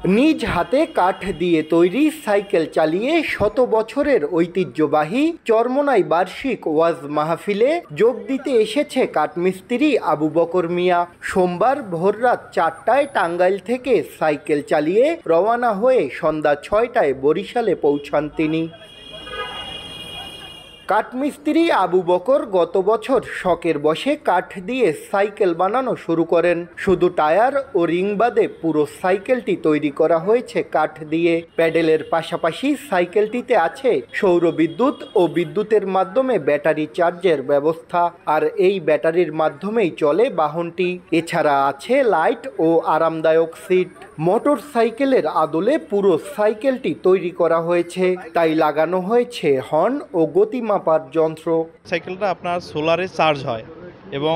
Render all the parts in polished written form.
নিজ হাতে কাঠ দিয়ে তৈরি সাইকেল চালিয়ে শত বছরের ঐতিহ্যবাহী চরমোনাই বার্ষিক ওয়াজ মাহফিলে যোগ দিতে এসেছে কাঠমিস্ত্রি আবু বকর মিয়া। সোমবার ভোররাত 4টায় টাঙ্গাইল থেকে সাইকেল চালিয়ে রওনা হয়ে সন্ধ্যা 6টায় বরিশালে পৌঁছান তিনি। কাঠমিস্ত্রি আবু বকর গত বছর শখের বশে কাঠ দিয়ে সাইকেল বানানো শুরু করেন। শুধু টায়ার ও রিং বাদে পুরো সাইকেলটি তৈরি করা হয়েছে কাঠ দিয়ে। প্যাডেলের পাশাপাশি সাইকেলটিতে আছে সৌর বিদ্যুৎ ও বিদ্যুতের মাধ্যমে ব্যাটারি চার্জের ব্যবস্থা, আর এই ব্যাটারির মাধ্যমেই চলে বাহনটি। এছাড়া আছে লাইট ও আরামদায়ক সিট। মোটর সাইকেলের আদলে পুরো সাইকেলটি তৈরি করা হয়েছে, তাই লাগানো হয়েছে হর্ন ও গতিমাপার যন্ত্র। সাইকেলটা আপনার সোলারে চার্জ হয় এবং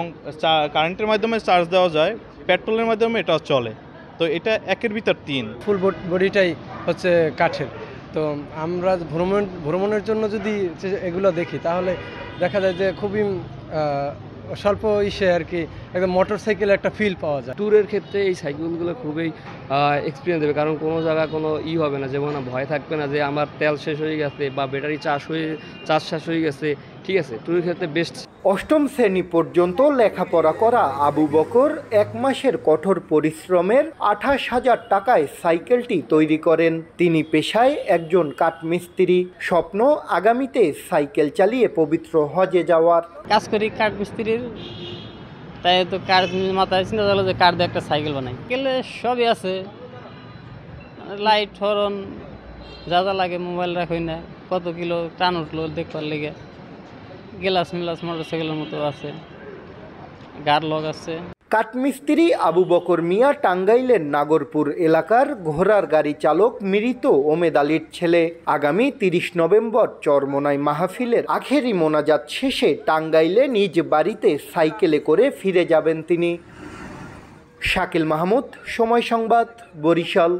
কারেন্টের মাধ্যমে চার্জ দেওয়া যায়, পেট্রোলের মাধ্যমে এটা চলে। তো এটা একের ভিতর তিন। ফুল বডিটাই হচ্ছে কাঠের। তো আমরা ভ্রমণের জন্য যদি এগুলো দেখি তাহলে দেখা যায় যে খুবই স্বল্প ইসে আর কি একদম মোটর সাইকেল একটা ফিল পাওয়া যায়। ট্যুরের ক্ষেত্রে এই সাইকেলগুলো খুবই এক্সপিরিয়েন্স দেবে, কারণ কোনো জায়গায় কোনো হবে না, যেমন ভয় থাকবে না যে আমার তেল শেষ হয়ে গেছে বা ব্যাটারি চার্জ শেষ হয়ে গেছে। ঠিক আছে, ট্যুরের ক্ষেত্রে বেস্ট। অষ্টম শ্রেণী পর্যন্ত লেখাপড়া করা আবু বকর 1 মাসের কঠোর পরিশ্রমের 28,000 টাকায় সাইকেলটি তৈরি করেন। তিনি পেশায় একজন কাঠমিস্ত্রি। স্বপ্ন আগামীতে সাইকেল চালিয়ে পবিত্র হজে যাওয়ার। কাজ করি কাঠমিস্ত্রির, তাই তো কার মাথায় চিন্তা করলো যে কাঠ দিয়ে একটা সাইকেল বানাই। সাইকেলে সবই আছে, লাইট, হরন, যা যা লাগে। মোবাইল রাখই না, কত কিলো টান উঠলো দেখবার লেগে। গ্লাস মোটর সাইকেলের মতো আছে, গার লক আছে। কাঠমিস্ত্রি আবু বকর মিয়া টাঙ্গাইলের নাগরপুর এলাকার ঘোড়ার গাড়ি চালক মৃত ওমেদ আলীর ছেলে। আগামী 30 নভেম্বর চরমোনাই মাহফিলের আখেরি মোনাজাত শেষে টাঙ্গাইলে নিজ বাড়িতে সাইকেলে করে ফিরে যাবেন তিনি। শাকিল মাহমুদ, সময় সংবাদ, বরিশাল।